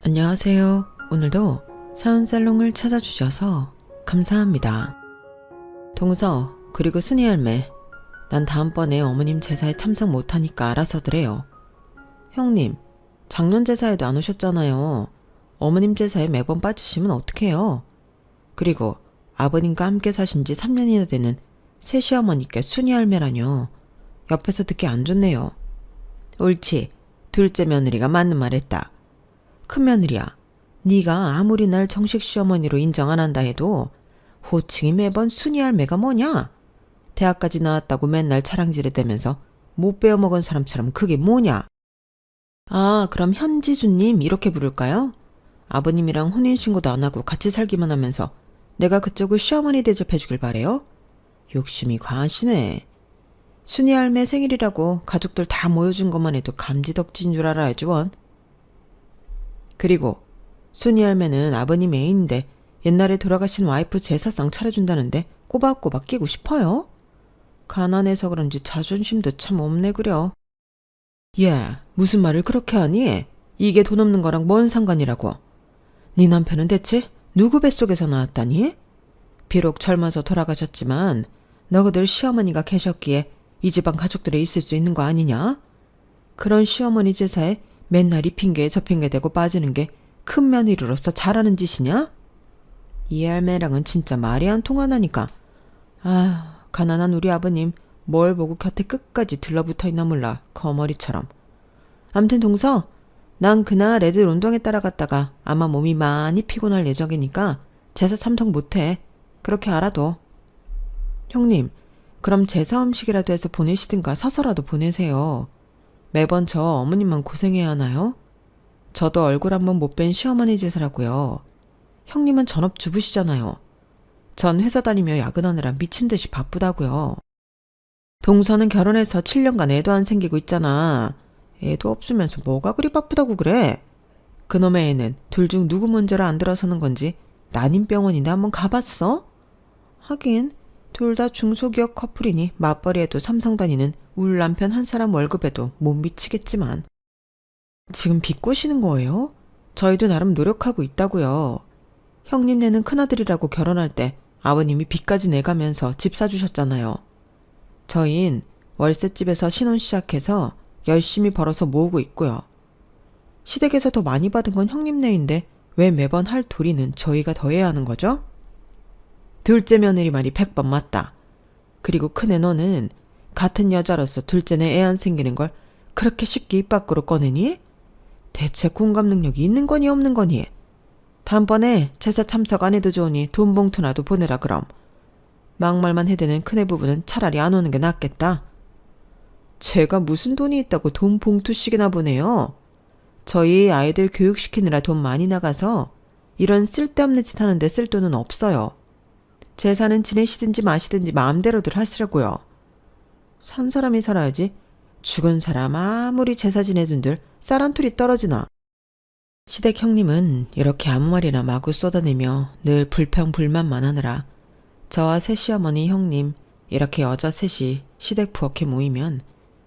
안녕하세요. 오늘도 사운살롱을 찾아주셔서 감사합니다. 동서, 그리고 순이 할매, 난 다음번에 어머님 제사에 참석 못하니까 알아서드래요. 형님, 작년 제사에도 안 오셨잖아요. 어머님 제사에 매번 빠지시면 어떡해요. 그리고 아버님과 함께 사신 지 3년이나 되는 새 시어머니께 순이 할매라뇨. 옆에서 듣기 안 좋네요. 옳지, 둘째 며느리가 맞는 말 했다. 큰며느리야, 네가 아무리 날 정식 시어머니로 인정 안 한다 해도 호칭이 매번 순이 할매가 뭐냐? 대학까지 나왔다고 맨날 자랑질해대면서 못 배워먹은 사람처럼 그게 뭐냐? 아, 그럼 현지수님 이렇게 부를까요? 아버님이랑 혼인신고도 안 하고 같이 살기만 하면서 내가 그쪽을 시어머니 대접해주길 바래요? 욕심이 과하시네. 순이 할매 생일이라고 가족들 다 모여준 것만 해도 감지덕지인 줄 알아야지 원. 그리고 순이 할매는 아버님 애인인데 옛날에 돌아가신 와이프 제사상 차려준다는데 꼬박꼬박 끼고 싶어요? 가난해서 그런지 자존심도 참 없네 그려. 야, 무슨 말을 그렇게 하니? 이게 돈 없는 거랑 뭔 상관이라고. 네 남편은 대체 누구 뱃속에서 나왔다니? 비록 젊어서 돌아가셨지만 너희들 시어머니가 계셨기에 이 집안 가족들에 있을 수 있는 거 아니냐? 그런 시어머니 제사에 맨날 이 핑계에 저 핑계 대고 빠지는 게 큰 며느리로서 잘하는 짓이냐? 이 할매랑은 진짜 말이 안 통하나니까. 아, 가난한 우리 아버님 뭘 보고 곁에 끝까지 들러붙어있나 몰라, 거머리처럼. 암튼 동서, 난 그날 애들 운동회 따라갔다가 아마 몸이 많이 피곤할 예정이니까 제사 참석 못해. 그렇게 알아둬. 형님, 그럼 제사 음식이라도 해서 보내시든가 사서라도 보내세요. 매번 저 어머님만 고생해야 하나요? 저도 얼굴 한번 못 뵌 시어머니 제사라고요. 형님은 전업주부시잖아요. 전 회사 다니며 야근하느라 미친 듯이 바쁘다고요. 동서는 결혼해서 7년간 애도 안 생기고 있잖아. 애도 없으면서 뭐가 그리 바쁘다고 그래? 그놈의 애는 둘 중 누구 문제로 안 들어서는 건지 난임병원인데 한번 가봤어? 하긴 둘 다 중소기업 커플이니 맞벌이해도 삼성 다니는 울 남편 한 사람 월급에도 못 미치겠지만. 지금 비꼬시는 거예요? 저희도 나름 노력하고 있다고요. 형님네는 큰아들이라고 결혼할 때 아버님이 빚까지 내가면서 집 사주셨잖아요. 저흰 월세집에서 신혼 시작해서 열심히 벌어서 모으고 있고요. 시댁에서 더 많이 받은 건 형님네인데 왜 매번 할 도리는 저희가 더 해야 하는 거죠? 둘째 며느리 말이 100번 맞다. 그리고 큰애 너는 같은 여자로서 둘째네 애 안 생기는 걸 그렇게 쉽게 입 밖으로 꺼내니? 대체 공감 능력이 있는 거니 없는 거니? 다음번에 제사 참석 안 해도 좋으니 돈 봉투라도 보내라 그럼. 막말만 해대는 큰애 부부는 차라리 안 오는 게 낫겠다. 제가 무슨 돈이 있다고 돈 봉투씩이나 보내요? 저희 아이들 교육시키느라 돈 많이 나가서 이런 쓸데없는 짓 하는데 쓸 돈은 없어요. 제사는 지내시든지 마시든지 마음대로들 하시라고요. 산 사람이 살아야지. 죽은 사람 아무리 제사 지내준들 쌀 한 톨이 떨어지나. 시댁 형님은 이렇게 아무 말이나 마구 쏟아내며 늘 불평불만만 하느라 저와 새 시어머니 형님 이렇게 여자 셋이 시댁 부엌에 모이면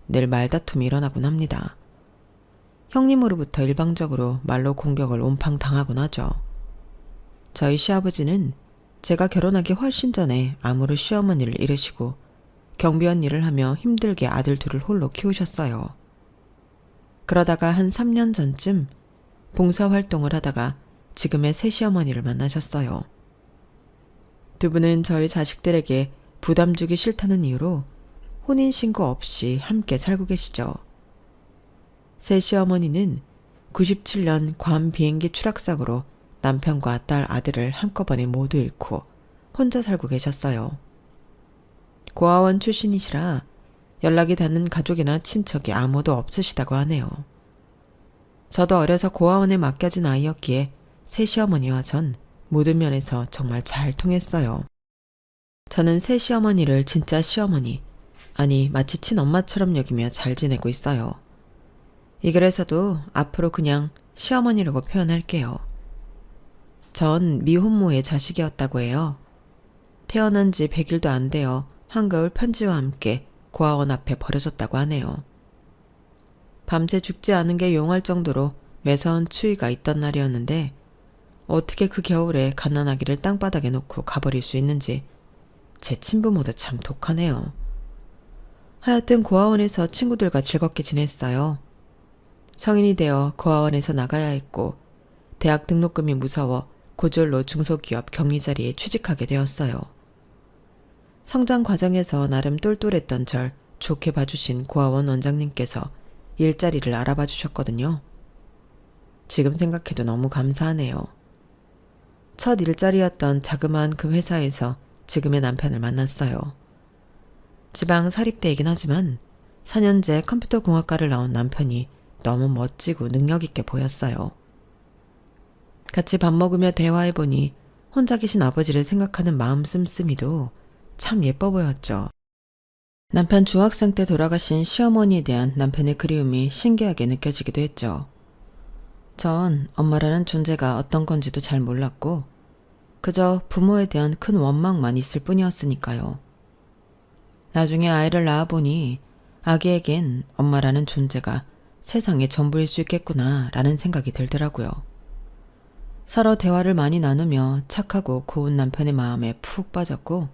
늘 말다툼이 일어나곤 합니다. 형님으로부터 일방적으로 말로 공격을 온팡 당하곤 하죠. 저희 시아버지는 제가 결혼하기 훨씬 전에 암으로 시어머니를 잃으시고 경비원 일을 하며 힘들게 아들 둘을 홀로 키우셨어요. 그러다가 한 3년 전쯤 봉사활동을 하다가 지금의 새 시어머니를 만나셨어요. 두 분은 저희 자식들에게 부담 주기 싫다는 이유로 혼인신고 없이 함께 살고 계시죠. 새 시어머니는 97년 괌 비행기 추락사고로 남편과 딸 아들을 한꺼번에 모두 잃고 혼자 살고 계셨어요. 고아원 출신이시라 연락이 닿는 가족이나 친척이 아무도 없으시다고 하네요. 저도 어려서 고아원에 맡겨진 아이였기에 새 시어머니와 전 모든 면에서 정말 잘 통했어요. 저는 새 시어머니를 진짜 시어머니, 아니 마치 친엄마처럼 여기며 잘 지내고 있어요. 이 글에서도 앞으로 그냥 시어머니라고 표현할게요. 전 미혼모의 자식이었다고 해요. 태어난 지 100일도 안 되어 한겨울 편지와 함께 고아원 앞에 버려졌다고 하네요. 밤새 죽지 않은 게 용할 정도로 매서운 추위가 있던 날이었는데 어떻게 그 겨울에 갓난아기를 땅바닥에 놓고 가버릴 수 있는지 제 친부모도 참 독하네요. 하여튼 고아원에서 친구들과 즐겁게 지냈어요. 성인이 되어 고아원에서 나가야 했고 대학 등록금이 무서워 고졸로 중소기업 격리 자리에 취직하게 되었어요. 성장 과정에서 나름 똘똘했던 절 좋게 봐주신 고아원 원장님께서 일자리를 알아봐 주셨거든요. 지금 생각해도 너무 감사하네요. 첫 일자리였던 자그마한 그 회사에서 지금의 남편을 만났어요. 지방 사립대이긴 하지만 4년제 컴퓨터공학과를 나온 남편이 너무 멋지고 능력있게 보였어요. 같이 밥 먹으며 대화해보니 혼자 계신 아버지를 생각하는 마음 씀씀이도 참 예뻐 보였죠. 남편 중학생 때 돌아가신 시어머니에 대한 남편의 그리움이 신기하게 느껴지기도 했죠. 전 엄마라는 존재가 어떤 건지도 잘 몰랐고 그저 부모에 대한 큰 원망만 있을 뿐이었으니까요. 나중에 아이를 낳아보니 아기에겐 엄마라는 존재가 세상의 전부일 수 있겠구나 라는 생각이 들더라고요. 서로 대화를 많이 나누며 착하고 고운 남편의 마음에 푹 빠졌고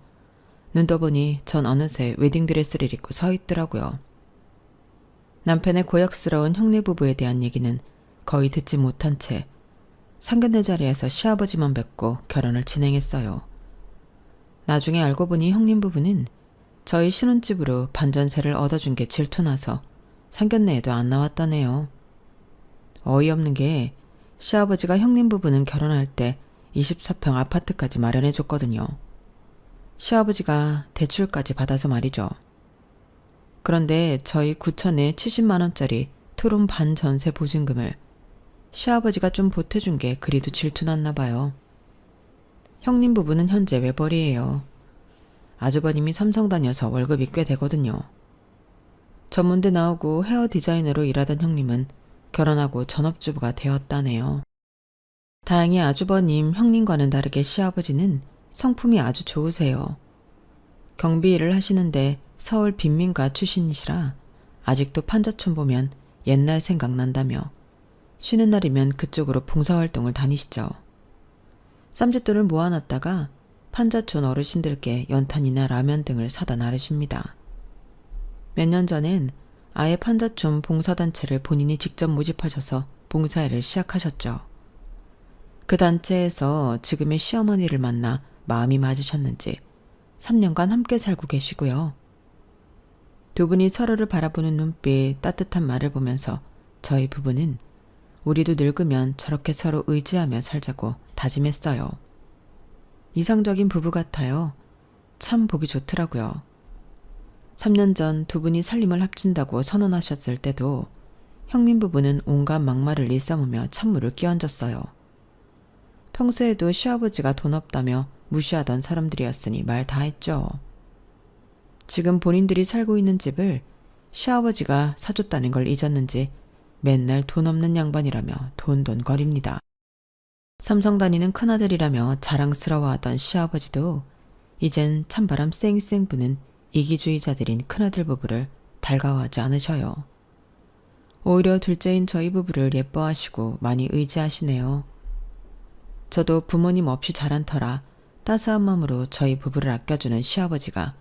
눈 떠보니 전 어느새 웨딩드레스를 입고 서 있더라고요. 남편의 고역스러운 형네 부부에 대한 얘기는 거의 듣지 못한 채 상견례 자리에서 시아버지만 뵙고 결혼을 진행했어요. 나중에 알고 보니 형님 부부는 저희 신혼집으로 반전세를 얻어준 게 질투나서 상견례에도 안 나왔다네요. 어이없는 게 시아버지가 형님 부부는 결혼할 때 24평 아파트까지 마련해줬거든요. 시아버지가 대출까지 받아서 말이죠. 그런데 저희 9천에 70만원짜리 토론 반전세 보증금을 시아버지가 좀 보태준 게 그리도 질투났나 봐요. 형님 부부는 현재 외벌이에요. 아주버님이 삼성 다녀서 월급이 꽤 되거든요. 전문대 나오고 헤어 디자이너로 일하던 형님은 결혼하고 전업주부가 되었다네요. 다행히 아주버님, 형님과는 다르게 시아버지는 성품이 아주 좋으세요. 경비 일을 하시는데 서울 빈민가 출신이시라 아직도 판자촌 보면 옛날 생각난다며 쉬는 날이면 그쪽으로 봉사활동을 다니시죠. 쌈짓돈을 모아놨다가 판자촌 어르신들께 연탄이나 라면 등을 사다 나르십니다. 몇 년 전엔 아예 판자촌 봉사단체를 본인이 직접 모집하셔서 봉사일을 시작하셨죠. 그 단체에서 지금의 시어머니를 만나 마음이 맞으셨는지 3년간 함께 살고 계시고요. 두 분이 서로를 바라보는 눈빛, 따뜻한 말을 보면서 저희 부부는 우리도 늙으면 저렇게 서로 의지하며 살자고 다짐했어요. 이상적인 부부 같아요. 참 보기 좋더라고요. 3년 전 두 분이 살림을 합친다고 선언하셨을 때도 형님 부부는 온갖 막말을 일삼으며 찬물을 끼얹었어요. 평소에도 시아버지가 돈 없다며 무시하던 사람들이었으니 말 다 했죠. 지금 본인들이 살고 있는 집을 시아버지가 사줬다는 걸 잊었는지 맨날 돈 없는 양반이라며 돈돈거립니다. 삼성 다니는 큰아들이라며 자랑스러워하던 시아버지도 이젠 찬바람 쌩쌩 부는 이기주의자들인 큰아들 부부를 달가워하지 않으셔요. 오히려 둘째인 저희 부부를 예뻐하시고 많이 의지하시네요. 저도 부모님 없이 자란 터라 따스한 마음으로 저희 부부를 아껴주는 시아버지가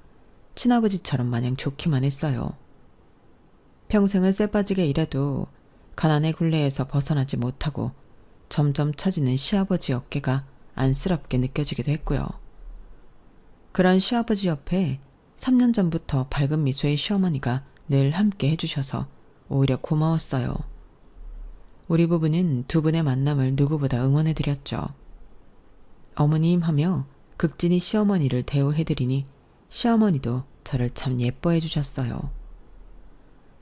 친아버지처럼 마냥 좋기만 했어요. 평생을 쎄빠지게 일해도 가난의 굴레에서 벗어나지 못하고 점점 처지는 시아버지 어깨가 안쓰럽게 느껴지기도 했고요. 그런 시아버지 옆에 3년 전부터 밝은 미소의 시어머니가 늘 함께 해주셔서 오히려 고마웠어요. 우리 부부는 두 분의 만남을 누구보다 응원해드렸죠. 어머님 하며 극진히 시어머니를 대우해드리니 시어머니도 저를 참 예뻐해주셨어요.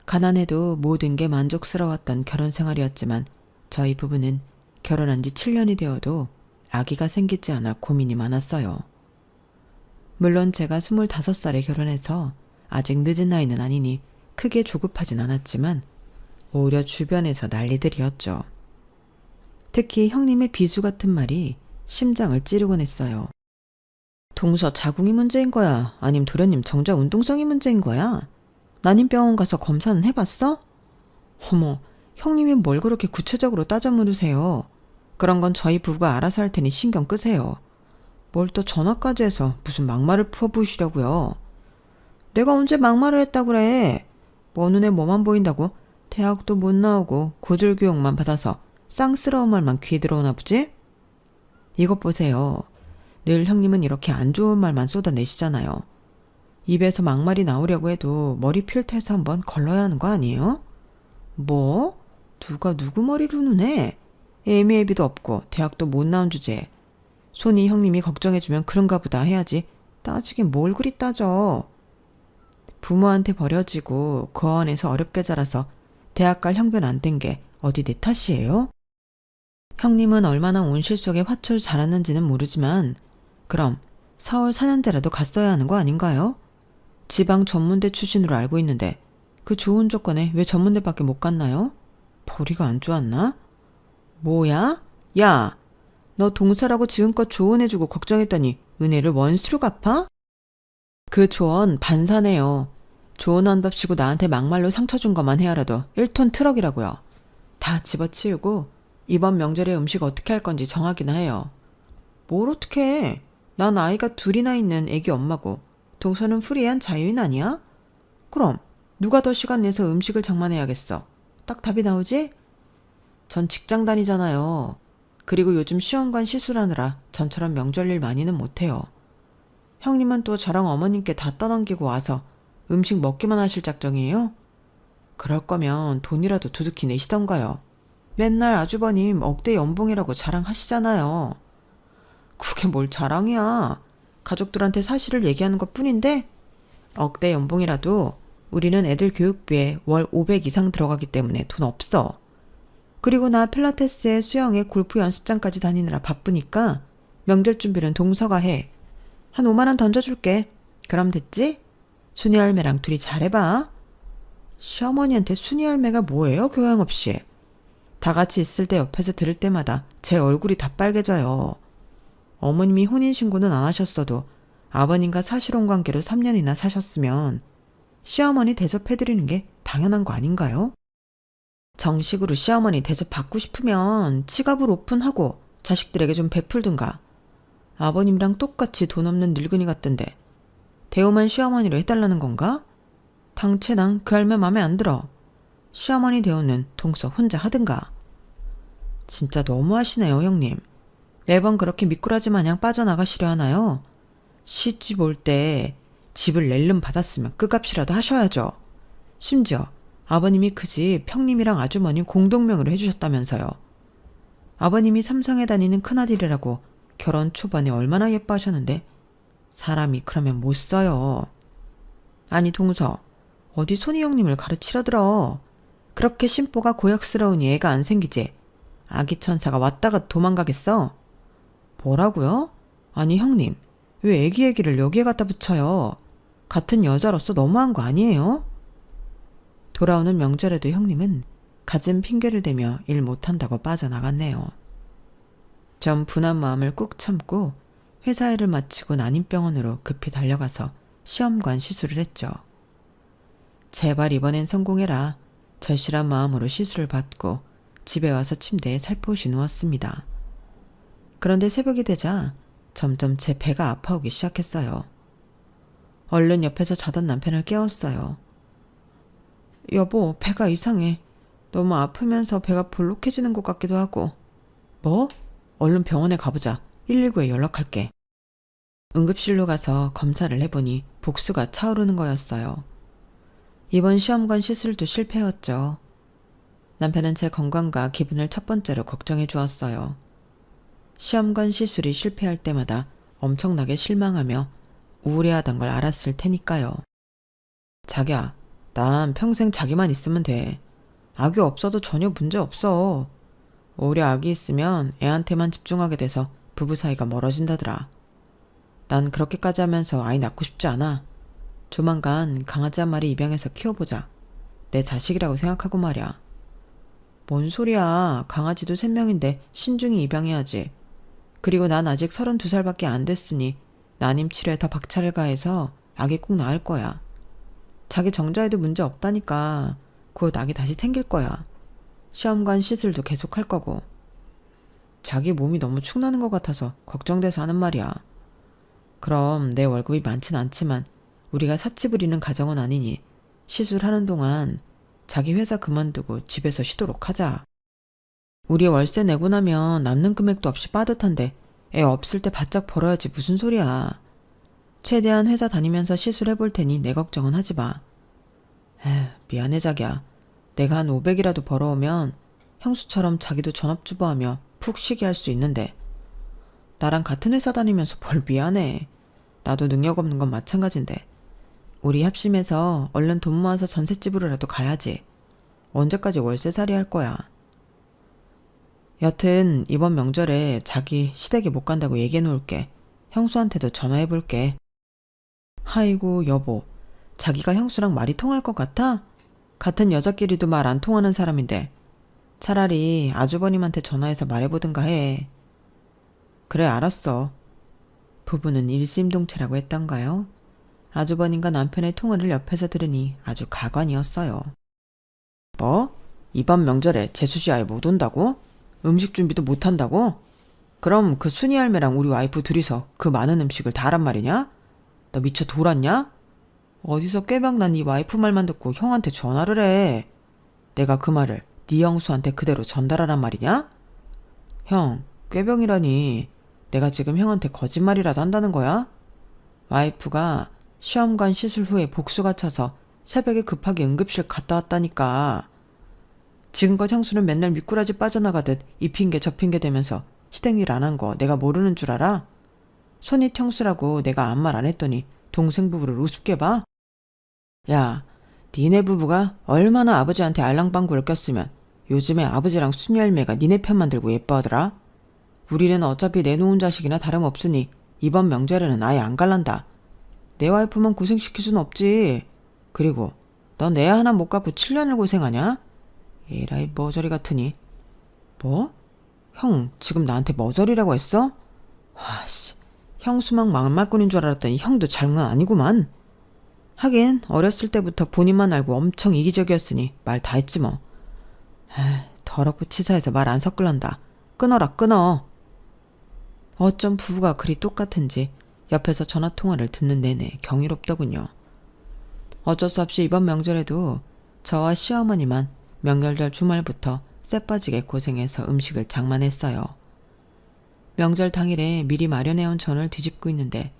가난해도 모든 게 만족스러웠던 결혼 생활이었지만 저희 부부는 결혼한 지 7년이 되어도 아기가 생기지 않아 고민이 많았어요. 물론 제가 25살에 결혼해서 아직 늦은 나이는 아니니 크게 조급하진 않았지만 오히려 주변에서 난리들이었죠. 특히 형님의 비수 같은 말이 심장을 찌르곤 했어요. 동서 자궁이 문제인 거야? 아님 도련님 정자 운동성이 문제인 거야? 난임병원 가서 검사는 해봤어? 어머, 형님이 뭘 그렇게 구체적으로 따져 물으세요. 그런 건 저희 부부가 알아서 할 테니 신경 끄세요. 뭘 또 전화까지 해서 무슨 막말을 풀어부으시려고요. 내가 언제 막말을 했다 그래. 뭐 눈에 뭐만 보인다고 대학도 못 나오고 고졸 교육만 받아서 쌍스러운 말만 귀에 들어오나 보지? 이것 보세요. 늘 형님은 이렇게 안 좋은 말만 쏟아내시잖아요. 입에서 막말이 나오려고 해도 머리 필터에서 한번 걸러야 하는 거 아니에요? 뭐? 누가 누구 머리로 누네? 애미애비도 없고 대학도 못 나온 주제에 손이 형님이 걱정해주면 그런가 보다 해야지 따지긴 뭘 그리 따져. 부모한테 버려지고 고아원에서 어렵게 자라서 대학 갈 형편 안 된 게 어디 내 탓이에요? 형님은 얼마나 온실 속에 화초를 자랐는지는 모르지만 그럼 서울 4년제라도 갔어야 하는 거 아닌가요? 지방 전문대 출신으로 알고 있는데 그 좋은 조건에 왜 전문대밖에 못 갔나요? 벌이가 안 좋았나? 뭐야? 야! 너 동서라고 지금껏 조언해주고 걱정했더니 은혜를 원수로 갚아? 그 조언 반사네요. 조언한답시고 나한테 막말로 상처 준 것만 헤아려도 1톤 트럭이라고요. 다 집어치우고 이번 명절에 음식 어떻게 할 건지 정하기나 해요. 뭘 어떻게 해? 난 아이가 둘이나 있는 애기 엄마고 동서는 프리한 자유인 아니야? 그럼 누가 더 시간 내서 음식을 장만해야겠어. 딱 답이 나오지? 전 직장 다니잖아요. 그리고 요즘 시험관 시술하느라 전처럼 명절 일 많이는 못해요. 형님은 또 저랑 어머님께 다 떠넘기고 와서 음식 먹기만 하실 작정이에요? 그럴 거면 돈이라도 두둑히 내시던가요. 맨날 아주버님 억대 연봉이라고 자랑하시잖아요. 그게 뭘 자랑이야. 가족들한테 사실을 얘기하는 것 뿐인데 억대 연봉이라도 우리는 애들 교육비에 월 500 이상 들어가기 때문에 돈 없어. 그리고 나 필라테스에 수영에 골프 연습장까지 다니느라 바쁘니까 명절 준비는 동서가 해. 한 5만 원 던져줄게. 그럼 됐지? 순이 할매랑 둘이 잘해봐. 시어머니한테 순이 할매가 뭐예요? 교양 없이. 다 같이 있을 때 옆에서 들을 때마다 제 얼굴이 다 빨개져요. 어머님이 혼인신고는 안 하셨어도 아버님과 사실혼 관계로 3년이나 사셨으면 시어머니 대접해드리는 게 당연한 거 아닌가요? 정식으로 시어머니 대접 받고 싶으면 지갑을 오픈하고 자식들에게 좀 베풀든가. 아버님이랑 똑같이 돈 없는 늙은이 같던데 대우만 시어머니로 해달라는 건가? 당최 난 그 할매 맘에 안 들어. 시어머니 대우는 동서 혼자 하든가. 진짜 너무하시네요, 형님. 매번 그렇게 미꾸라지 마냥 빠져나가시려 하나요? 시집 올 때 집을 낼름 받았으면 그 값이라도 하셔야죠. 심지어 아버님이 그 집 형님이랑 아주머님 공동명의로 해주셨다면서요. 아버님이 삼성에 다니는 큰아들이라고 결혼 초반에 얼마나 예뻐하셨는데 사람이 그러면 못 써요. 아니 동서, 어디 손이 형님을 가르치려 들어. 그렇게 심보가 고역스러우니 애가 안 생기지. 아기 천사가 왔다가 도망가겠어? 뭐라고요? 아니 형님, 왜 애기 얘기를 여기에 갖다 붙여요? 같은 여자로서 너무한 거 아니에요? 돌아오는 명절에도 형님은 갖은 핑계를 대며 일 못한다고 빠져나갔네요. 전 분한 마음을 꾹 참고 회사 일을 마치고 난임병원으로 급히 달려가서 시험관 시술을 했죠. 제발 이번엔 성공해라. 절실한 마음으로 시술을 받고 집에 와서 침대에 살포시 누웠습니다. 그런데 새벽이 되자 점점 제 배가 아파오기 시작했어요. 얼른 옆에서 자던 남편을 깨웠어요. 여보, 배가 이상해. 너무 아프면서 배가 볼록해지는 것 같기도 하고. 뭐? 얼른 병원에 가보자. 119에 연락할게. 응급실로 가서 검사를 해보니 복수가 차오르는 거였어요. 이번 시험관 시술도 실패였죠. 남편은 제 건강과 기분을 첫 번째로 걱정해 주었어요. 시험관 시술이 실패할 때마다 엄청나게 실망하며 우울해하던 걸 알았을 테니까요. 자기야, 난 평생 자기만 있으면 돼. 아기 없어도 전혀 문제 없어. 오히려 아기 있으면 애한테만 집중하게 돼서 부부 사이가 멀어진다더라. 난 그렇게까지 하면서 아이 낳고 싶지 않아. 조만간 강아지 한 마리 입양해서 키워보자. 내 자식이라고 생각하고 말이야. 뭔 소리야. 강아지도 3명인데 신중히 입양해야지. 그리고 난 아직 32살밖에 안 됐으니 난임 치료에 더 박차를 가해서 아기 꼭 낳을 거야. 자기 정자에도 문제 없다니까. 곧 아기 다시 생길 거야. 시험관 시술도 계속 할 거고. 자기 몸이 너무 축나는 것 같아서 걱정돼서 하는 말이야. 그럼 내 월급이 많진 않지만 우리가 사치 부리는 가정은 아니니 시술하는 동안 자기 회사 그만두고 집에서 쉬도록 하자. 우리 월세 내고 나면 남는 금액도 없이 빠듯한데 애 없을 때 바짝 벌어야지 무슨 소리야. 최대한 회사 다니면서 시술해볼 테니 내 걱정은 하지 마. 에휴, 미안해 자기야. 내가 한 500이라도 벌어오면 형수처럼 자기도 전업주부하며 푹 쉬게 할 수 있는데 나랑 같은 회사 다니면서 뭘 미안해. 나도 능력 없는 건 마찬가지인데 우리 합심해서 얼른 돈 모아서 전셋집으로라도 가야지. 언제까지 월세살이 할 거야. 여튼 이번 명절에 자기 시댁에 못 간다고 얘기해 놓을게. 형수한테도 전화해 볼게. 아이고 여보, 자기가 형수랑 말이 통할 것 같아? 같은 여자끼리도 말 안 통하는 사람인데 차라리 아주버님한테 전화해서 말해보든가 해. 그래 알았어. 부부는 일심동체라고 했던가요? 아주버님과 남편의 통화를 옆에서 들으니 아주 가관이었어요. 뭐? 이번 명절에 재수씨 아예 못 온다고? 음식 준비도 못 한다고? 그럼 그 순이 할매랑 우리 와이프 둘이서 그 많은 음식을 다 하란 말이냐? 너 미쳐 돌았냐? 어디서 꾀병난 네 와이프 말만 듣고 형한테 전화를 해. 내가 그 말을 네 형수한테 그대로 전달하란 말이냐? 형, 꾀병이라니. 내가 지금 형한테 거짓말이라도 한다는 거야? 와이프가 시험관 시술 후에 복수가 차서 새벽에 급하게 응급실 갔다 왔다니까. 지금껏 형수는 맨날 미꾸라지 빠져나가듯 이 핑계 저 핑계 대면서 시댁 일 안 한 거 내가 모르는 줄 알아? 손윗 형수라고 내가 아무 말 안 했더니 동생 부부를 우습게 봐? 야, 니네 부부가 얼마나 아버지한테 알랑방구를 꼈으면 요즘에 아버지랑 순이 할매가 니네 편만 들고 예뻐하더라? 우리는 어차피 내놓은 자식이나 다름없으니 이번 명절에는 아예 안 갈란다. 내 와이프만 고생시킬 순 없지. 그리고 넌 애 하나 못 갖고 7년을 고생하냐? 에라이 머저리 같으니. 뭐? 형 지금 나한테 머저리라고 했어? 아씨, 형수막 막말꾼인 줄 알았더니 형도 장난 아니구만. 하긴 어렸을 때부터 본인만 알고 엄청 이기적이었으니 말 다 했지 뭐. 에이, 더럽고 치사해서 말 안 섞을란다. 끊어라 끊어. 어쩜 부부가 그리 똑같은지 옆에서 전화통화를 듣는 내내 경이롭더군요. 어쩔 수 없이 이번 명절에도 저와 시어머니만 명절절 주말부터 쎄빠지게 고생해서 음식을 장만했어요. 명절 당일에 미리 마련해온 전을 뒤집고 있는데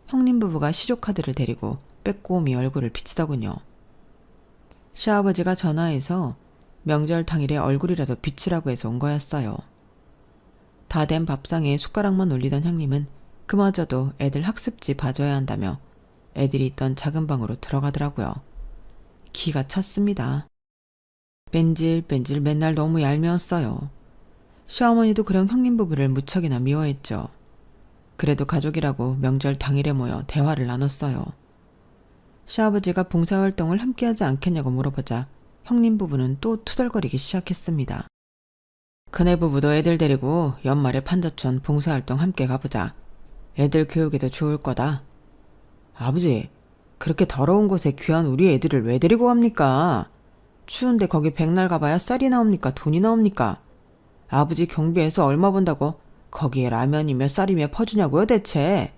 형님 부부가 시조카드를 데리고 빼꼼히 얼굴을 비치더군요. 시아버지가 전화해서 명절 당일에 얼굴이라도 비치라고 해서 온 거였어요. 다 된 밥상에 숟가락만 올리던 형님은 그마저도 애들 학습지 봐줘야 한다며 애들이 있던 작은 방으로 들어가더라고요. 기가 찼습니다. 뺀질뺀질 맨날 너무 얄미웠어요. 시어머니도 그런 형님 부부를 무척이나 미워했죠. 그래도 가족이라고 명절 당일에 모여 대화를 나눴어요. 시아버지가 봉사활동을 함께하지 않겠냐고 물어보자 형님 부부는 또 투덜거리기 시작했습니다. 큰애 부부도 애들 데리고 연말에 판자촌 봉사활동 함께 가보자. 애들 교육에도 좋을 거다. 아버지, 그렇게 더러운 곳에 귀한 우리 애들을 왜 데리고 갑니까? 추운데 거기 백날 가봐야 쌀이 나옵니까? 돈이 나옵니까? 아버지 경비에서 얼마 번다고 거기에 라면이며 쌀이며 퍼주냐고요 대체?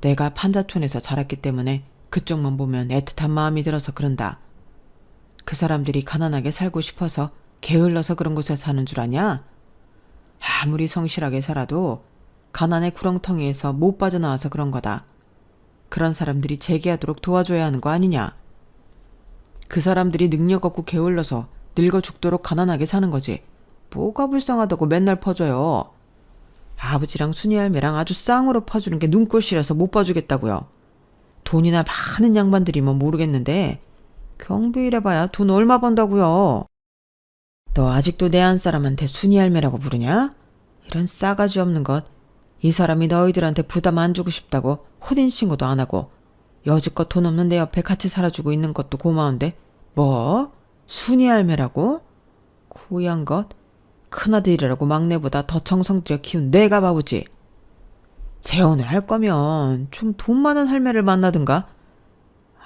내가 판자촌에서 자랐기 때문에 그쪽만 보면 애틋한 마음이 들어서 그런다. 그 사람들이 가난하게 살고 싶어서 게을러서 그런 곳에 사는 줄 아냐? 아무리 성실하게 살아도 가난의 구렁텅이에서 못 빠져나와서 그런 거다. 그런 사람들이 재기하도록 도와줘야 하는 거 아니냐? 그 사람들이 능력 없고 게을러서 늙어 죽도록 가난하게 사는 거지. 뭐가 불쌍하다고 맨날 퍼줘요. 아버지랑 순이 할매랑 아주 쌍으로 퍼주는 게 눈꼴시라서 못 봐주겠다고요. 돈이나 많은 양반들이면 모르겠는데 경비일해봐야 돈 얼마 번다고요. 너 아직도 내 안 사람한테 순이 할매라고 부르냐? 이런 싸가지 없는 것. 이 사람이 너희들한테 부담 안 주고 싶다고 혼인신고도 안 하고 여지껏 돈 없는 내 옆에 같이 살아주고 있는 것도 고마운데 뭐? 순이 할매라고? 고얀 것? 큰아들이라고 막내보다 더 정성 들여 키운 내가 바보지. 재혼을 할 거면 좀 돈 많은 할매를 만나든가.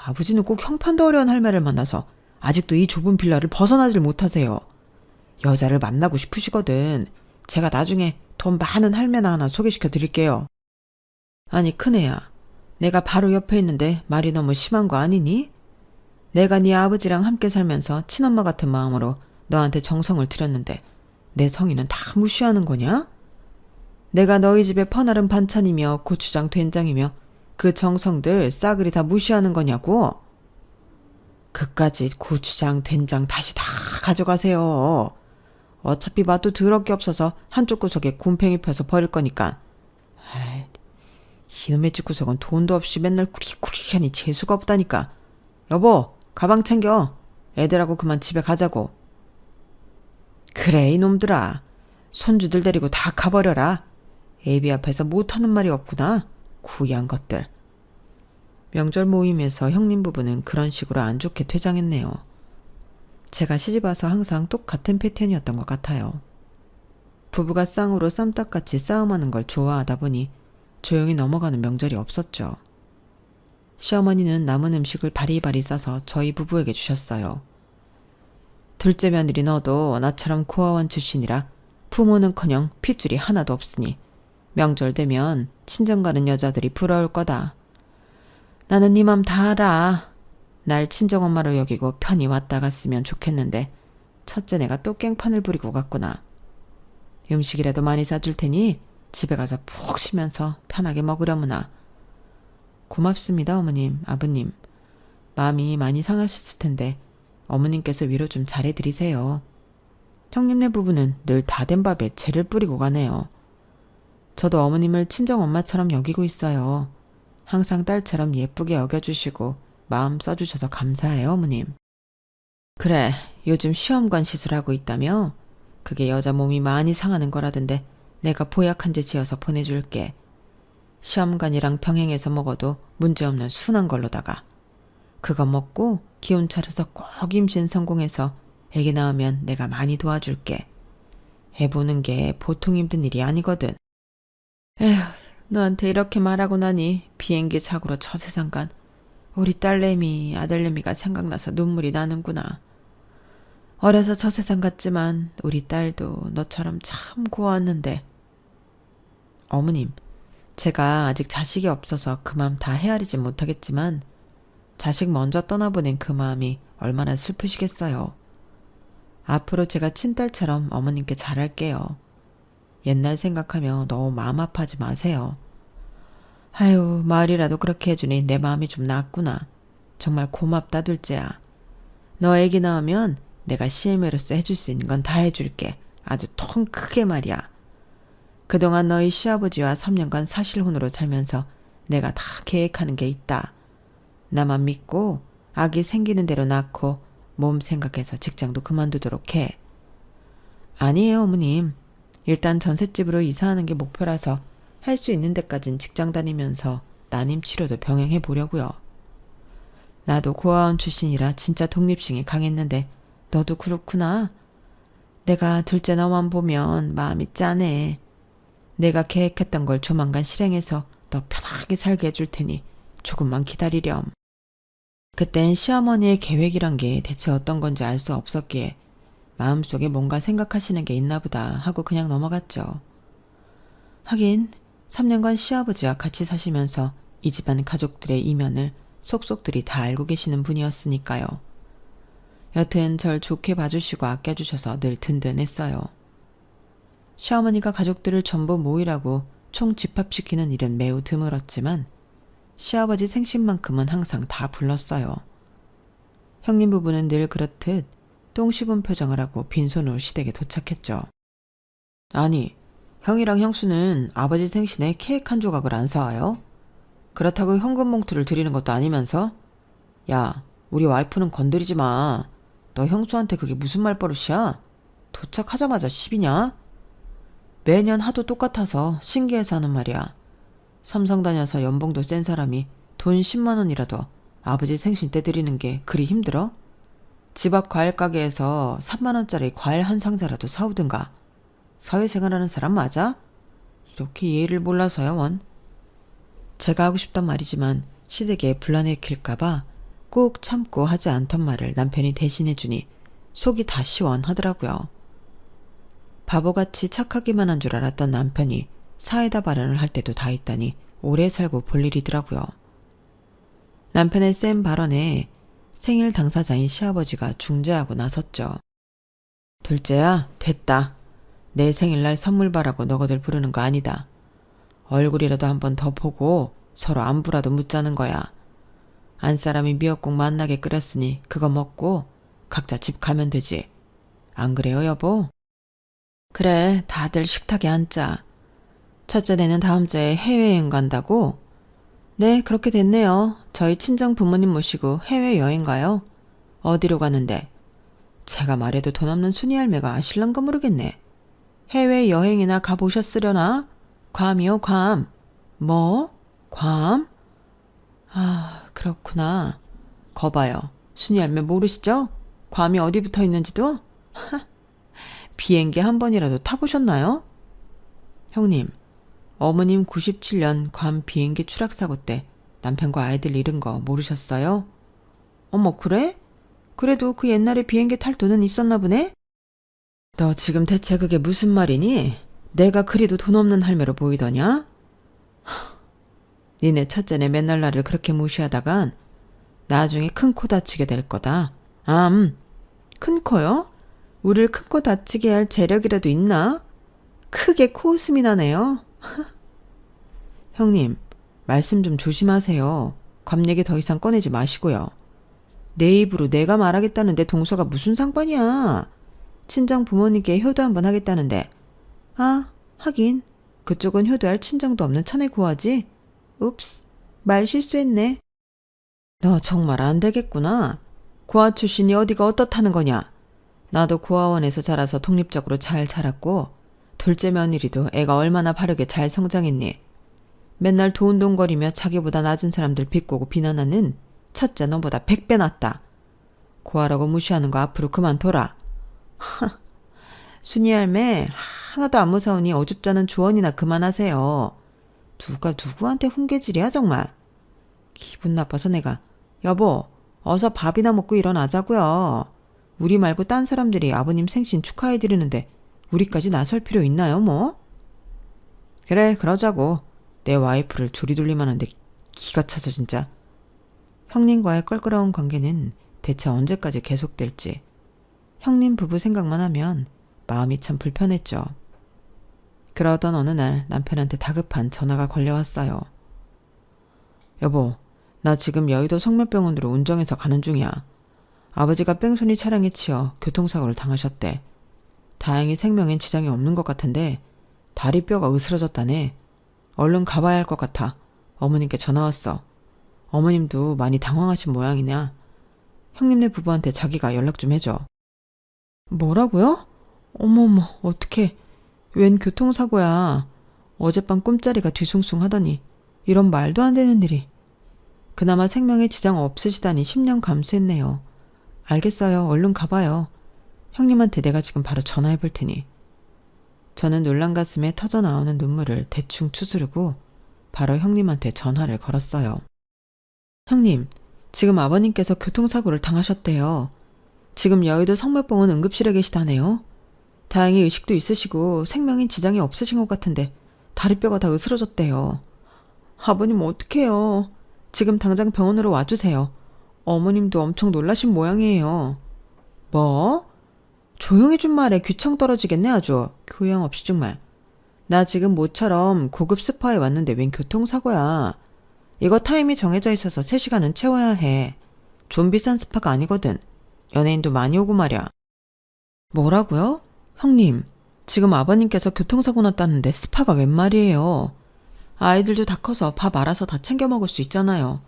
아버지는 꼭 형편도 어려운 할매를 만나서 아직도 이 좁은 빌라를 벗어나질 못하세요. 여자를 만나고 싶으시거든. 제가 나중에 돈 많은 할매나 하나 소개시켜 드릴게요. 아니 큰애야, 내가 바로 옆에 있는데 말이 너무 심한 거 아니니? 내가 네 아버지랑 함께 살면서 친엄마 같은 마음으로 너한테 정성을 들였는데 내 성의는 다 무시하는 거냐? 내가 너희 집에 퍼나른 반찬이며 고추장 된장이며 그 정성들 싸그리 다 무시하는 거냐고? 그까짓 고추장 된장 다시 다 가져가세요. 어차피 맛도 더럽게 없어서 한쪽 구석에 곰팡이 펴서 버릴 거니까. 아이, 이놈의 집구석은 돈도 없이 맨날 꾸리꾸리하니 재수가 없다니까. 여보, 가방 챙겨. 애들하고 그만 집에 가자고. 그래 이놈들아. 손주들 데리고 다 가버려라. 애비 앞에서 못하는 말이 없구나. 구이한 것들. 명절 모임에서 형님 부부는 그런 식으로 안 좋게 퇴장했네요. 제가 시집와서 항상 똑같은 패턴이었던 것 같아요. 부부가 쌍으로 쌈딱같이 싸움하는 걸 좋아하다 보니 조용히 넘어가는 명절이 없었죠. 시어머니는 남은 음식을 바리바리 싸서 저희 부부에게 주셨어요. 둘째 며느리 너도 나처럼 고아원 출신이라 부모는커녕 핏줄이 하나도 없으니 명절 되면 친정 가는 여자들이 부러울 거다. 나는 네 맘 다 알아. 날 친정엄마로 여기고 편히 왔다 갔으면 좋겠는데 첫째 내가 또 깽판을 부리고 갔구나. 음식이라도 많이 싸줄 테니 집에 가서 푹 쉬면서 편하게 먹으려무나. 고맙습니다 어머님, 아버님. 마음이 많이 상하셨을 텐데 어머님께서 위로 좀 잘해드리세요. 형님네 부부는 늘 다 된 밥에 재를 뿌리고 가네요. 저도 어머님을 친정엄마처럼 여기고 있어요. 항상 딸처럼 예쁘게 여겨주시고 마음 써주셔서 감사해요 어머님. 그래, 요즘 시험관 시술하고 있다며? 그게 여자 몸이 많이 상하는 거라던데 내가 보약 한 제 지어서 보내줄게. 시험관이랑 병행해서 먹어도 문제없는 순한 걸로다가 그거 먹고 기운 차려서 꼭 임신 성공해서 애기 낳으면 내가 많이 도와줄게. 해보는 게 보통 힘든 일이 아니거든. 에휴, 너한테 이렇게 말하고 나니 비행기 사고로 저 세상 간 우리 딸내미, 아들내미가 생각나서 눈물이 나는구나. 어려서 저 세상 갔지만 우리 딸도 너처럼 참 고왔는데. 어머님, 제가 아직 자식이 없어서 그 마음 다 헤아리지 못하겠지만 자식 먼저 떠나보낸 그 마음이 얼마나 슬프시겠어요. 앞으로 제가 친딸처럼 어머님께 잘할게요. 옛날 생각하며 너무 마음 아파하지 마세요. 아유, 말이라도 그렇게 해주니 내 마음이 좀 낫구나. 정말 고맙다 둘째야. 너 애기 낳으면 내가 시애미로서 해줄 수 있는 건 다 해줄게. 아주 통 크게 말이야. 그동안 너희 시아버지와 3년간 사실혼으로 살면서 내가 다 계획하는 게 있다. 나만 믿고 아기 생기는 대로 낳고 몸 생각해서 직장도 그만두도록 해. 아니에요 어머님. 일단 전셋집으로 이사하는 게 목표라서 할 수 있는 데까진 직장 다니면서 난임 치료도 병행해 보려고요. 나도 고아원 출신이라 진짜 독립심이 강했는데 너도 그렇구나. 내가 둘째 너만 보면 마음이 짠해. 내가 계획했던 걸 조만간 실행해서 너 편하게 살게 해줄 테니 조금만 기다리렴. 그땐 시어머니의 계획이란 게 대체 어떤 건지 알 수 없었기에 마음속에 뭔가 생각하시는 게 있나 보다 하고 그냥 넘어갔죠. 하긴 3년간 시아버지와 같이 사시면서 이 집안 가족들의 이면을 속속들이 다 알고 계시는 분이었으니까요. 여튼 절 좋게 봐주시고 아껴주셔서 늘 든든했어요. 시어머니가 가족들을 전부 모이라고 총 집합시키는 일은 매우 드물었지만 시아버지 생신만큼은 항상 다 불렀어요. 형님 부부는 늘 그렇듯 똥 씹은 표정을 하고 빈손으로 시댁에 도착했죠. 아니, 형이랑 형수는 아버지 생신에 케이크 한 조각을 안 사와요? 그렇다고 현금 봉투를 드리는 것도 아니면서? 야, 우리 와이프는 건드리지 마. 너 형수한테 그게 무슨 말버릇이야? 도착하자마자 시비냐? 매년 하도 똑같아서 신기해서 하는 말이야. 삼성 다녀서 연봉도 센 사람이 돈 10만 원이라도 아버지 생신 때 드리는 게 그리 힘들어? 집 앞 과일 가게에서 3만 원짜리 과일 한 상자라도 사오든가. 사회생활하는 사람 맞아? 이렇게 예의를 몰라서요 원. 제가 하고 싶단 말이지만 시댁에 불러일으킬까봐 꼭 참고 하지 않던 말을 남편이 대신해주니 속이 다 시원하더라고요. 바보같이 착하기만 한 줄 알았던 남편이 사이다 발언을 할 때도 다 있다니 오래 살고 볼 일이더라고요. 남편의 센 발언에 생일 당사자인 시아버지가 중재하고 나섰죠. 둘째야, 됐다. 내 생일날 선물 바라고 너거들 부르는 거 아니다. 얼굴이라도 한 번 더 보고 서로 안부라도 묻자는 거야. 안사람이 미역국 맛나게 끓였으니 그거 먹고 각자 집 가면 되지. 안 그래요, 여보? 그래, 다들 식탁에 앉자. 첫째네는 다음 주에 해외여행 간다고? 네, 그렇게 됐네요. 저희 친정 부모님 모시고 해외여행 가요. 어디로 가는데? 제가 말해도 돈 없는 순이 할매가 아실란가 모르겠네. 해외여행이나 가보셨으려나? 괌이요, 괌. 뭐? 괌? 아, 그렇구나. 거봐요. 순이 할매 모르시죠? 괌이 어디 붙어 있는지도? 비행기 한 번이라도 타보셨나요? 형님, 어머님 97년 괌 비행기 추락사고 때 남편과 아이들 잃은 거 모르셨어요? 어머, 그래? 그래도 그 옛날에 비행기 탈 돈은 있었나 보네? 너 지금 대체 그게 무슨 말이니? 내가 그리도 돈 없는 할매로 보이더냐? 니네 첫째네 맨날 나를 그렇게 무시하다간 나중에 큰 코 다치게 될 거다. 큰 코요? 우릴 큰 코 다치게 할 재력이라도 있나? 크게 코웃음이 나네요. 형님, 말씀 좀 조심하세요. 괌 얘기 더 이상 꺼내지 마시고요. 내 입으로 내가 말하겠다는데 동서가 무슨 상관이야. 친정 부모님께 효도 한번 하겠다는데. 아, 하긴 그쪽은 효도할 친정도 없는 천에 구하지. 읍스, 말 실수했네. 너 정말 안 되겠구나. 고아 출신이 어디가 어떻다는 거냐. 나도 고아원에서 자라서 독립적으로 잘 자랐고 둘째 며느리도 애가 얼마나 바르게 잘 성장했니. 맨날 돈돈거리며 자기보다 낮은 사람들 비꼬고 비난하는 첫째 너보다 100배 낫다. 고아라고 무시하는 거 앞으로 그만둬라. 순이 할매 하나도 안 무서우니 어줍잖은 조언이나 그만하세요. 누가 누구한테 훈계질이야 정말. 기분 나빠서 내가 여보 어서 밥이나 먹고 일어나자고요. 우리 말고 딴 사람들이 아버님 생신 축하해드리는데 우리까지 나설 필요 있나요 뭐? 그래 그러자고. 내 와이프를 조리돌림 하는데 기가 차서 진짜. 형님과의 껄끄러운 관계는 대체 언제까지 계속될지 형님 부부 생각만 하면 마음이 참 불편했죠. 그러던 어느 날 남편한테 다급한 전화가 걸려왔어요. 여보, 나 지금 여의도 성면병원으로 운정해서 가는 중이야. 아버지가 뺑소니 차량에 치여 교통사고를 당하셨대. 다행히 생명엔 지장이 없는 것 같은데 다리뼈가 으스러졌다네. 얼른 가봐야 할 것 같아. 어머님께 전화 왔어. 어머님도 많이 당황하신 모양이냐. 형님네 부부한테 자기가 연락 좀 해줘. 뭐라고요? 어머머 어떡해. 웬 교통사고야. 어젯밤 꿈자리가 뒤숭숭 하더니 이런 말도 안 되는 일이. 그나마 생명에 지장 없으시다니 10년 감수했네요. 알겠어요. 얼른 가봐요. 형님한테 내가 지금 바로 전화해 볼 테니. 저는 놀란 가슴에 터져나오는 눈물을 대충 추스르고 바로 형님한테 전화를 걸었어요. 형님, 지금 아버님께서 교통사고를 당하셨대요. 지금 여의도 성묘병원 응급실에 계시다네요. 다행히 의식도 있으시고 생명에 지장이 없으신 것 같은데 다리뼈가 다 으스러졌대요. 아버님 어떡해요. 지금 당장 병원으로 와주세요. 어머님도 엄청 놀라신 모양이에요. 뭐? 조용히 좀 말해. 귀청 떨어지겠네 아주. 교양 없이 정말. 나 지금 모처럼 고급 스파에 왔는데 웬 교통사고야. 이거 타임이 정해져 있어서 3시간은 채워야 해. 좀 비싼 스파가 아니거든. 연예인도 많이 오고 말이야. 뭐라고요? 형님, 지금 아버님께서 교통사고 났다는데 스파가 웬 말이에요. 아이들도 다 커서 밥 알아서 다 챙겨 먹을 수 있잖아요.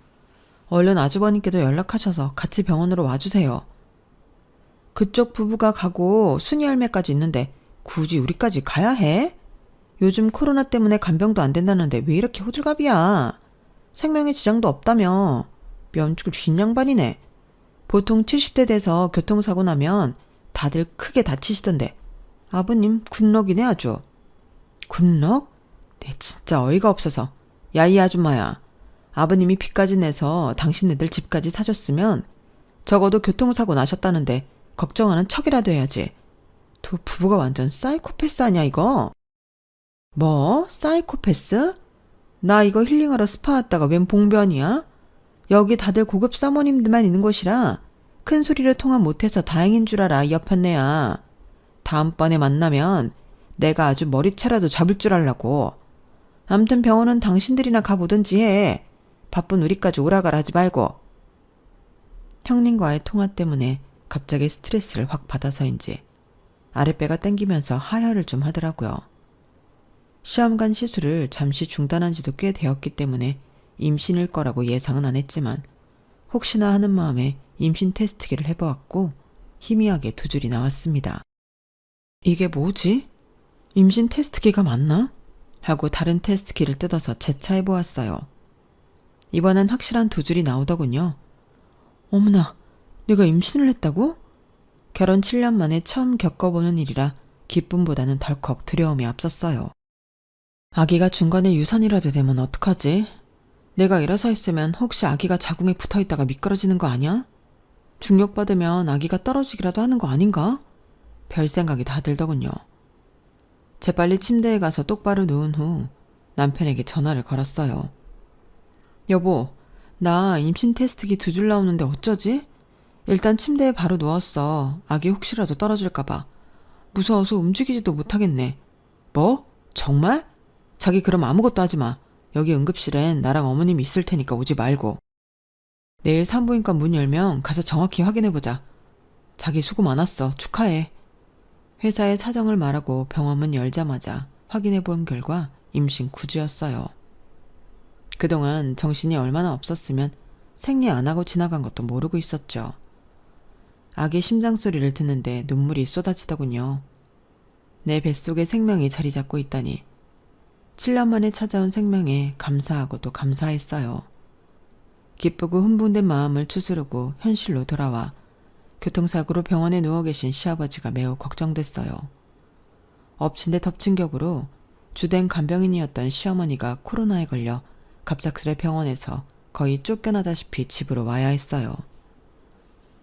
얼른 아주버님께도 연락하셔서 같이 병원으로 와주세요. 그쪽 부부가 가고 순이 할매까지 있는데 굳이 우리까지 가야 해? 요즘 코로나 때문에 간병도 안 된다는데 왜 이렇게 호들갑이야. 생명에 지장도 없다며. 면죽을 쥔 양반이네. 보통 70대 돼서 교통사고 나면 다들 크게 다치시던데 아버님 굿럭이네 아주. 굿럭? 네 진짜 어이가 없어서. 야 이 아줌마야. 아버님이 빚까지 내서 당신네들 집까지 사줬으면 적어도 교통사고 나셨다는데 걱정하는 척이라도 해야지. 두 부부가 완전 사이코패스 아니야, 이거? 뭐? 사이코패스? 나 이거 힐링하러 스파 왔다가 웬 봉변이야? 여기 다들 고급 사모님들만 있는 곳이라 큰 소리를 통화 못해서 다행인 줄 알아, 이 여편네야. 다음번에 만나면 내가 아주 머리채라도 잡을 줄 알라고. 암튼 병원은 당신들이나 가보든지 해. 바쁜 우리까지 오라가라 하지 말고. 형님과의 통화 때문에 갑자기 스트레스를 확 받아서인지 아랫배가 땡기면서 하혈을 좀 하더라고요. 시험관 시술을 잠시 중단한 지도 꽤 되었기 때문에 임신일 거라고 예상은 안 했지만 혹시나 하는 마음에 임신 테스트기를 해보았고 희미하게 두 줄이 나왔습니다. 이게 뭐지? 임신 테스트기가 맞나? 하고 다른 테스트기를 뜯어서 재차해보았어요. 이번엔 확실한 두 줄이 나오더군요. 어머나, 내가 임신을 했다고? 결혼 7년 만에 처음 겪어보는 일이라 기쁨보다는 덜컥 두려움이 앞섰어요. 아기가 중간에 유산이라도 되면 어떡하지? 내가 일어서 있으면 혹시 아기가 자궁에 붙어있다가 미끄러지는 거 아니야? 중력받으면 아기가 떨어지기라도 하는 거 아닌가? 별 생각이 다 들더군요. 재빨리 침대에 가서 똑바로 누운 후 남편에게 전화를 걸었어요. 여보, 나 임신 테스트기 두 줄 나오는데 어쩌지? 일단 침대에 바로 누웠어. 아기 혹시라도 떨어질까봐. 무서워서 움직이지도 못하겠네. 뭐? 정말? 자기 그럼 아무것도 하지 마. 여기 응급실엔 나랑 어머님 있을 테니까 오지 말고. 내일 산부인과 문 열면 가서 정확히 확인해보자. 자기 수고 많았어. 축하해. 회사에 사정을 말하고 병원 문 열자마자 확인해본 결과 임신 9주였어요. 그동안 정신이 얼마나 없었으면 생리 안 하고 지나간 것도 모르고 있었죠. 아기 심장 소리를 듣는데 눈물이 쏟아지더군요. 내 뱃속에 생명이 자리 잡고 있다니. 7년 만에 찾아온 생명에 감사하고 또 감사했어요. 기쁘고 흥분된 마음을 추스르고 현실로 돌아와 교통사고로 병원에 누워 계신 시아버지가 매우 걱정됐어요. 엎친 데 덮친 격으로 주된 간병인이었던 시어머니가 코로나에 걸려 갑작스레 병원에서 거의 쫓겨나다시피 집으로 와야 했어요.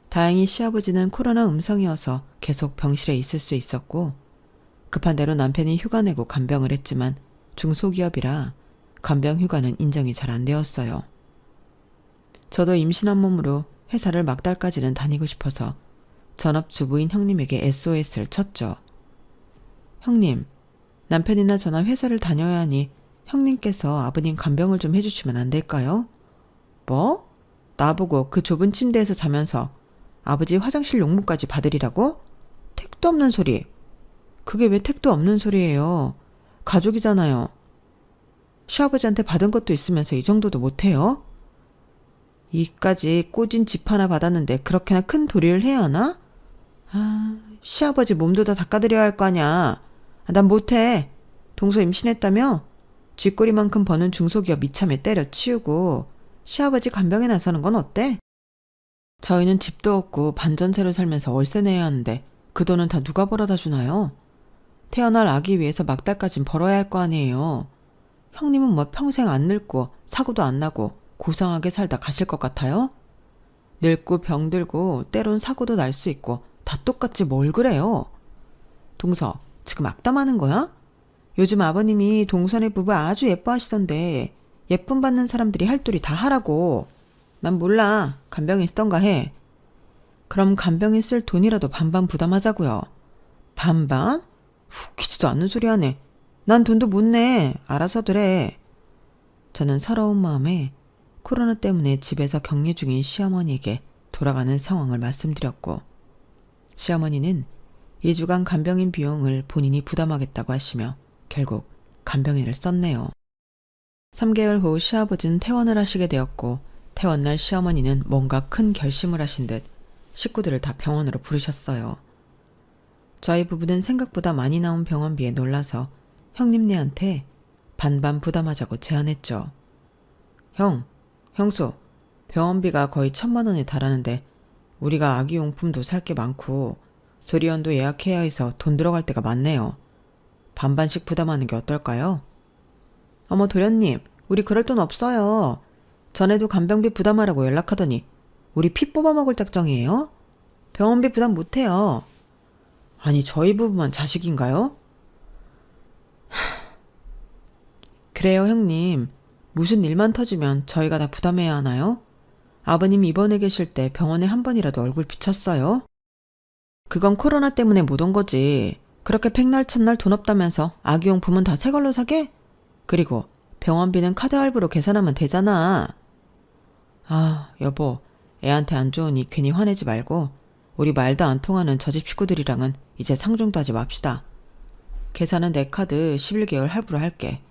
다행히 시아버지는 코로나 음성이어서 계속 병실에 있을 수 있었고 급한 대로 남편이 휴가 내고 간병을 했지만 중소기업이라 간병 휴가는 인정이 잘 안 되었어요. 저도 임신한 몸으로 회사를 막달까지는 다니고 싶어서 전업주부인 형님에게 SOS를 쳤죠. 형님, 남편이나 저나 회사를 다녀야 하니 형님께서 아버님 간병을 좀 해주시면 안 될까요? 뭐? 나보고 그 좁은 침대에서 자면서 아버지 화장실 용무까지 받으리라고? 택도 없는 소리. 그게 왜 택도 없는 소리예요? 가족이잖아요. 시아버지한테 받은 것도 있으면서 이 정도도 못해요? 이까지 꽂은 집 하나 받았는데 그렇게나 큰 도리를 해야 하나? 시아버지 몸도 다 닦아드려야 할 거 아냐. 난 못해. 동서 임신했다며? 쥐꼬리만큼 버는 중소기업 이참에 때려치우고 시아버지 간병에 나서는 건 어때? 저희는 집도 없고 반전세로 살면서 월세 내야 하는데 그 돈은 다 누가 벌어다 주나요? 태어날 아기 위해서 막달까진 벌어야 할 거 아니에요. 형님은 뭐 평생 안 늙고 사고도 안 나고 고상하게 살다 가실 것 같아요? 늙고 병들고 때론 사고도 날 수 있고 다 똑같지 뭘 그래요? 동서, 지금 악담하는 거야? 요즘 아버님이 동선의 부부 아주 예뻐하시던데 예쁨 받는 사람들이 할 도리 다 하라고. 난 몰라. 간병인 쓰던가 해. 그럼 간병인 쓸 돈이라도 반반 부담하자고요. 반반? 웃기지도 않는 소리 하네. 난 돈도 못 내. 알아서들 해. 저는 서러운 마음에 코로나 때문에 집에서 격리 중인 시어머니에게 돌아가는 상황을 말씀드렸고 시어머니는 2주간 간병인 비용을 본인이 부담하겠다고 하시며 결국 간병인을 썼네요. 3개월 후 시아버지는 퇴원을 하시게 되었고 퇴원날 시어머니는 뭔가 큰 결심을 하신 듯 식구들을 다 병원으로 부르셨어요. 저희 부부는 생각보다 많이 나온 병원비에 놀라서 형님네한테 반반 부담하자고 제안했죠. 형수, 병원비가 거의 1,000만 원에 달하는데 우리가 아기용품도 살 게 많고 조리원도 예약해야 해서 돈 들어갈 때가 많네요. 반반씩 부담하는 게 어떨까요? 어머 도련님, 우리 그럴 돈 없어요. 전에도 간병비 부담하라고 연락하더니 우리 피 뽑아먹을 작정이에요? 병원비 부담 못해요. 아니, 저희 부부만 자식인가요? 그래요, 형님. 무슨 일만 터지면 저희가 다 부담해야 하나요? 아버님 입원해 계실 때 병원에 한 번이라도 얼굴 비쳤어요? 그건 코로나 때문에 못 온 거지. 그렇게 백날 첫날 돈 없다면서 아기용품은 다 새 걸로 사게? 그리고 병원비는 카드 할부로 계산하면 되잖아. 아, 여보. 애한테 안 좋으니 괜히 화내지 말고 우리 말도 안 통하는 저 집 식구들이랑은 이제 상종도 하지 맙시다. 계산은 내 카드 11개월 할부로 할게.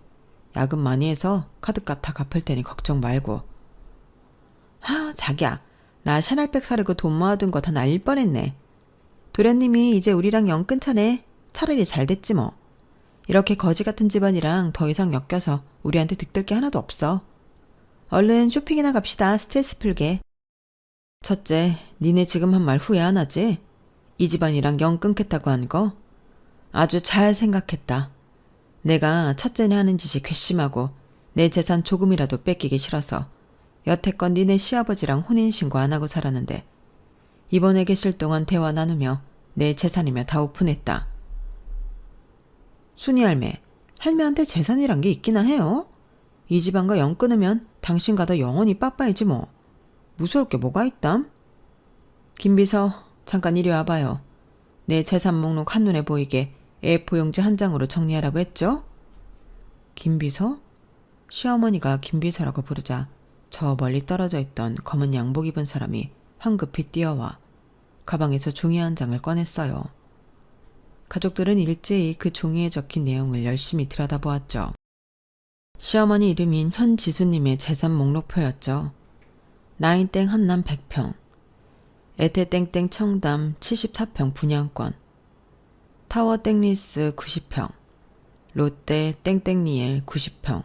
야근 많이 해서 카드값 다 갚을 테니 걱정 말고. 자기야. 나 샤넬백 사려고 돈 모아둔 거 다 날릴 뻔했네. 도련님이 이제 우리랑 영 끊자네. 차라리 잘 됐지 뭐. 이렇게 거지 같은 집안이랑 더 이상 엮여서 우리한테 득될 게 하나도 없어. 얼른 쇼핑이나 갑시다. 스트레스 풀게. 첫째, 니네 지금 한 말 후회 안 하지? 이 집안이랑 영 끊겠다고 한 거? 아주 잘 생각했다. 내가 첫째네 하는 짓이 괘씸하고 내 재산 조금이라도 뺏기기 싫어서 여태껏 니네 시아버지랑 혼인신고 안 하고 살았는데 입원해 계실 동안 대화 나누며 내 재산이며 다 오픈했다. 순이 할매, 할매한테 재산이란 게 있기나 해요? 이 집안과 영 끊으면 당신과도 영원히 빠빠이지 뭐. 무서울 게 뭐가 있담? 김비서, 잠깐 이리 와봐요. 내 재산 목록 한눈에 보이게 A4 용지 한 장으로 정리하라고 했죠? 김비서? 시어머니가 김비서라고 부르자 저 멀리 떨어져 있던 검은 양복 입은 사람이 황급히 뛰어와 가방에서 종이 한 장을 꺼냈어요. 가족들은 일제히 그 종이에 적힌 내용을 열심히 들여다보았죠. 시어머니 이름인 현지수님의 재산 목록표였죠. 나인땡 한남 100평, 에테땡땡 청담 74평 분양권, 타워 땡리스 90평, 롯데 땡땡리엘 90평,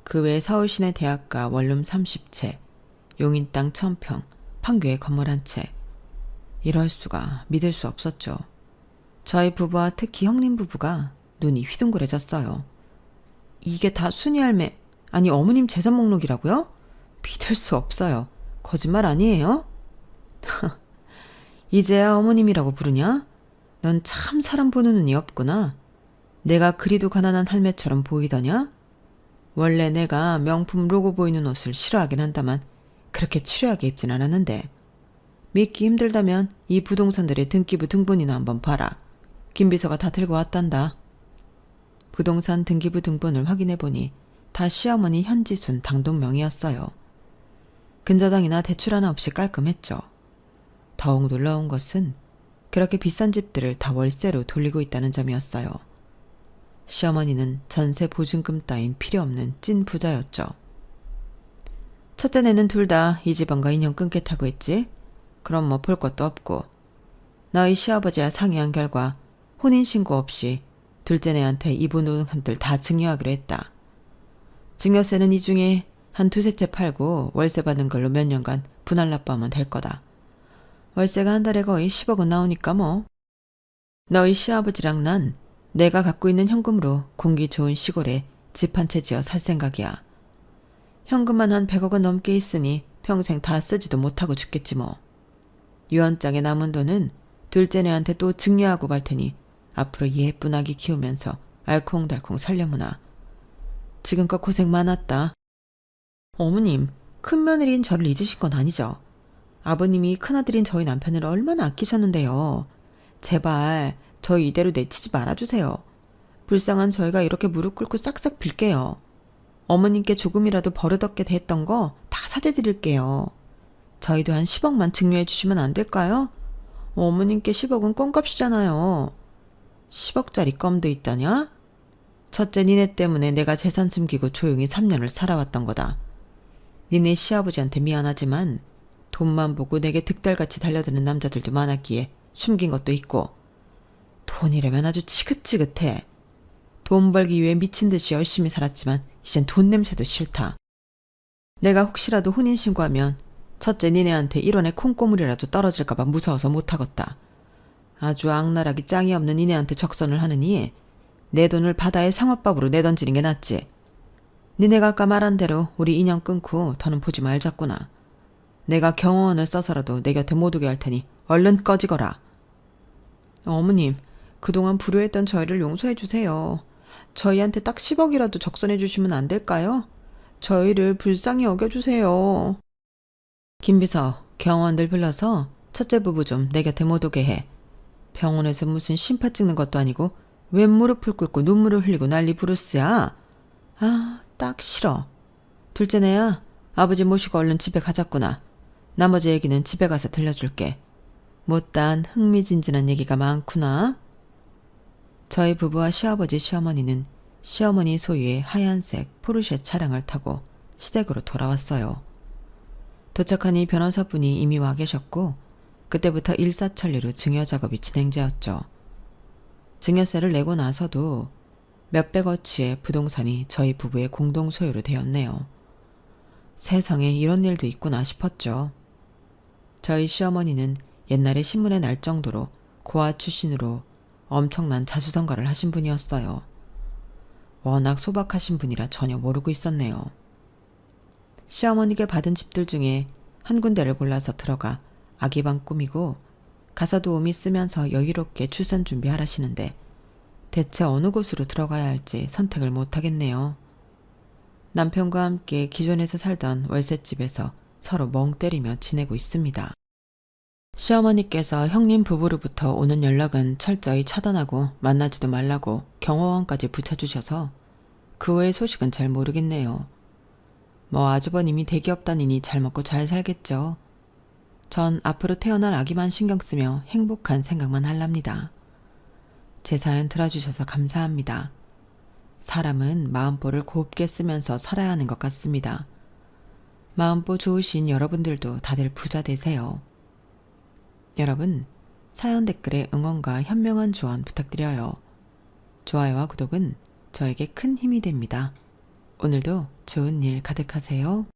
그 외 서울시내 대학가 원룸 30채, 용인 땅 1000평, 판교에 건물 한 채. 이럴 수가 믿을 수 없었죠. 저희 부부와 특히 형님 부부가 눈이 휘둥그레졌어요. 이게 다 순이 할매, 아니 어머님 재산 목록이라고요? 믿을 수 없어요. 거짓말 아니에요? 이제야 어머님이라고 부르냐? 넌 참 사람 보는 눈이 없구나. 내가 그리도 가난한 할매처럼 보이더냐? 원래 내가 명품 로고 보이는 옷을 싫어하긴 한다만 그렇게 추리하게 입진 않았는데. 믿기 힘들다면 이 부동산들의 등기부 등본이나 한번 봐라. 김비서가 다 들고 왔단다. 부동산 등기부 등본을 확인해보니 다 시어머니 현지순 당동명이었어요. 근저당이나 대출 하나 없이 깔끔했죠. 더욱 놀라운 것은 그렇게 비싼 집들을 다 월세로 돌리고 있다는 점이었어요. 시어머니는 전세 보증금 따윈 필요 없는 찐 부자였죠. 첫째네는 둘 다 이 집안과 인연 끊겠다고 했지? 그럼 뭐 볼 것도 없고. 너희 시아버지와 상의한 결과 혼인신고 없이 둘째네한테 이 부동산들 다 증여하기로 했다. 증여세는 이 중에 한 두세 채 팔고 월세 받는 걸로 몇 년간 분할 납부하면 될 거다. 월세가 한 달에 거의 10억은 나오니까 뭐. 너희 시아버지랑 난 내가 갖고 있는 현금으로 공기 좋은 시골에 집 한 채 지어 살 생각이야. 현금만 한 100억은 넘게 있으니 평생 다 쓰지도 못하고 죽겠지 뭐. 유언장에 남은 돈은 둘째네한테 또 증여하고 갈 테니 앞으로 예쁜 아기 키우면서 알콩달콩 살려무나. 지금껏 고생 많았다. 어머님, 큰며느리인 저를 잊으신 건 아니죠? 아버님이 큰아들인 저희 남편을 얼마나 아끼셨는데요. 제발 저희 이대로 내치지 말아주세요. 불쌍한 저희가 이렇게 무릎 꿇고 싹싹 빌게요. 어머님께 조금이라도 버릇없게 됐던 거 다 사죄드릴게요. 저희도 한 10억만 증여해 주시면 안 될까요? 어머님께 10억은 껌값이잖아요. 10억짜리 껌도 있다냐? 첫째 니네 때문에 내가 재산 숨기고 조용히 3년을 살아왔던 거다. 니네 시아버지한테 미안하지만 돈만 보고 내게 득달같이 달려드는 남자들도 많았기에 숨긴 것도 있고. 돈이라면 아주 지긋지긋해. 돈 벌기 위해 미친 듯이 열심히 살았지만 이젠 돈 냄새도 싫다. 내가 혹시라도 혼인신고하면 첫째 니네한테 1원의 콩고물이라도 떨어질까봐 무서워서 못하겠다. 아주 악랄하기 짱이 없는 니네한테 적선을 하느니 내 돈을 바다에 상어밥으로 내던지는 게 낫지. 니네가 아까 말한 대로 우리 인연 끊고 더는 보지 말자꾸나. 내가 경호원을 써서라도 내 곁에 못 오게 할 테니 얼른 꺼지거라. 어머님, 그동안 불효했던 저희를 용서해 주세요. 저희한테 딱 10억이라도 적선해 주시면 안 될까요? 저희를 불쌍히 여겨주세요. 김비서, 경호원들 불러서 첫째 부부 좀 내 곁에 못 오게 해. 병원에서 무슨 심파 찍는 것도 아니고 왜 무릎을 꿇고 눈물을 흘리고 난리 부르스야? 아, 딱 싫어. 둘째네야, 아버지 모시고 얼른 집에 가자꾸나. 나머지 얘기는 집에 가서 들려줄게. 못다한 흥미진진한 얘기가 많구나. 저희 부부와 시아버지 시어머니는 시어머니 소유의 하얀색 포르쉐 차량을 타고 시댁으로 돌아왔어요. 도착하니 변호사분이 이미 와 계셨고 그때부터 일사천리로 증여 작업이 진행되었죠. 증여세를 내고 나서도 몇백어치의 부동산이 저희 부부의 공동 소유로 되었네요. 세상에 이런 일도 있구나 싶었죠. 저희 시어머니는 옛날에 신문에 날 정도로 고아 출신으로 엄청난 자수성가를 하신 분이었어요. 워낙 소박하신 분이라 전혀 모르고 있었네요. 시어머니께 받은 집들 중에 한 군데를 골라서 들어가 아기방 꾸미고 가사 도우미 쓰면서 여유롭게 출산 준비하라시는데 대체 어느 곳으로 들어가야 할지 선택을 못하겠네요. 남편과 함께 기존에서 살던 월세집에서 서로 멍 때리며 지내고 있습니다. 시어머니께서 형님 부부로부터 오는 연락은 철저히 차단하고 만나지도 말라고 경호원까지 붙여주셔서 그 외의 소식은 잘 모르겠네요. 뭐 아주버님이 대기업 다니니 잘 먹고 잘 살겠죠. 전 앞으로 태어날 아기만 신경 쓰며 행복한 생각만 할랍니다. 제 사연 들어주셔서 감사합니다. 사람은 마음보를 곱게 쓰면서 살아야 하는 것 같습니다. 마음보 좋으신 여러분들도 다들 부자 되세요. 여러분, 사연 댓글에 응원과 현명한 조언 부탁드려요. 좋아요와 구독은 저에게 큰 힘이 됩니다. 오늘도 좋은 일 가득하세요.